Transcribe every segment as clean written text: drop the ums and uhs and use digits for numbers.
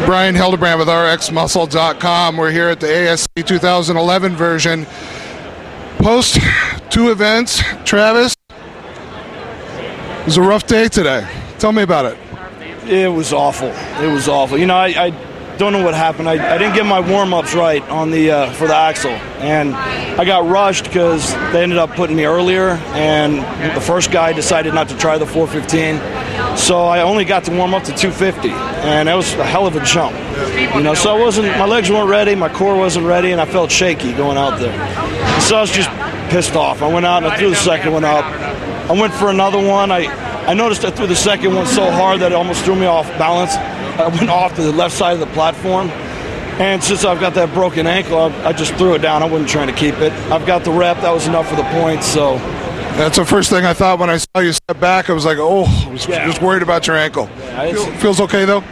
Bryan Hildebrand with RxMuscle.com. We're here at the ASC 2011 version. Post 2 events, Travis, it was a rough day today. Tell me about it. It was awful. It was awful. You know, I don't know what happened. I didn't get my warm-ups right on the for the axle, and I got rushed because they ended up putting me earlier, and the first guy decided not to try the 415, so I only got to warm up to 250, and that was a hell of a jump. You know, so my legs weren't ready, my core wasn't ready, and I felt shaky going out there. So I was just pissed off. I went out and I threw the second one up. I went for another one. I noticed I threw the second one so hard that it almost threw me off balance. I went off to the left side of the platform, and since I've got that broken ankle, I just threw it down. I wasn't trying to keep it. I've got the rep. That was enough for the points. So that's the first thing I thought when I saw you step back. I was like, oh, I was just worried about your ankle. Feels okay, though?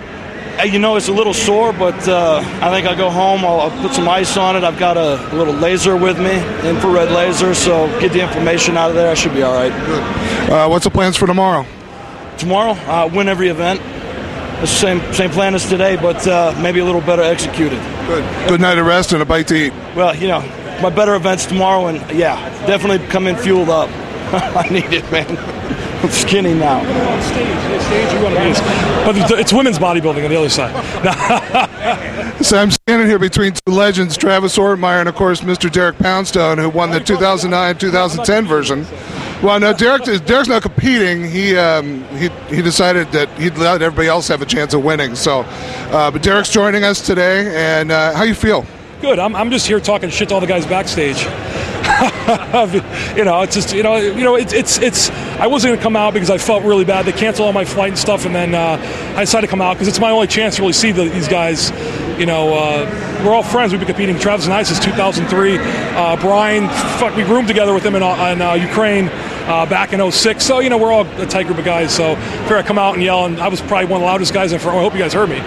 You know, it's a little sore, but I think I'll go home. I'll put some ice on it. I've got a little laser with me, infrared laser, so get the inflammation out of there. I should be all right. Good. What's the plans for tomorrow? Tomorrow, win every event. It's the same plan as today, but maybe a little better executed. Good night of rest and a bite to eat. Well, you know, my better events tomorrow, and yeah, definitely come in fueled up. I need it, man. I'm skinny now. On stage you want to be, but it's women's bodybuilding on the other side. So I'm standing here between two legends, Travis Ortmayer and, of course, Mr. Derek Poundstone, who won the 2009-2010 version. Well, no, Derek's not competing. He decided that he'd let everybody else have a chance of winning. So, but Derek's joining us today, and how you feel? Good. I'm just here talking shit to all the guys backstage. You know, it's just it's. I wasn't gonna come out because I felt really bad. They canceled all my flight and stuff, and then I decided to come out because it's my only chance to really see these guys. You know, we're all friends. We've been competing, Travis and I, since 2003. Bryan, we roomed together with him in Ukraine back in 06. So, you know, we're all a tight group of guys. So, here I come out and yell, and I was probably one of the loudest guys in front. I hope you guys heard me.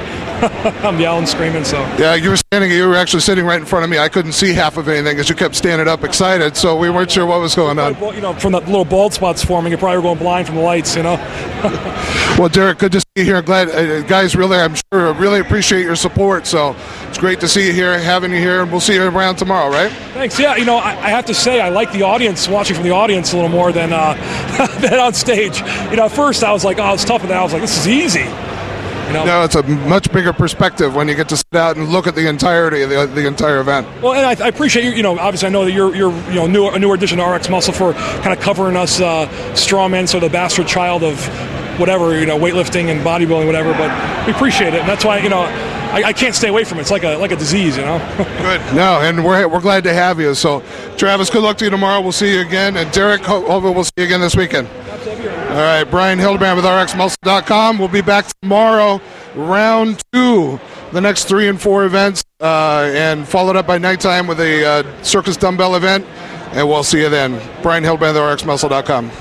I'm yelling, screaming. So yeah, you were actually sitting right in front of me. I couldn't see half of anything as you kept standing up, excited. So we weren't sure what was going on. You know, from the little bald spots forming, you probably were going blind from the lights. You know. Well, Derek, good to see you here. Glad guys really, I'm sure, really appreciate your support. So it's great to see you here, having you here, and we'll see you around tomorrow, right? Thanks. Yeah, you know, I have to say I like the audience, watching from the audience a little more than than on stage. You know, at first I was like, oh, it's tough, and then I was like, this is easy. You know? No, it's a much bigger perspective when you get to sit out and look at the entirety of the entire event. Well, and I appreciate you. You know, obviously I know that you're a newer addition to RX Muscle for kind of covering us strongmen, so the bastard child of whatever, you know, weightlifting and bodybuilding, whatever. But we appreciate it, and that's why, you know, I can't stay away from it. It's like a disease, you know. Good. No, and we're glad to have you. So, Travis, good luck to you tomorrow. We'll see you again, and Derek, hopefully we'll see you again this weekend. All right, Bryan Hildebrand with RxMuscle.com. We'll be back tomorrow, round 2, the next 3 and 4 events, and followed up by nighttime with a circus dumbbell event, and we'll see you then. Bryan Hildebrand with RxMuscle.com.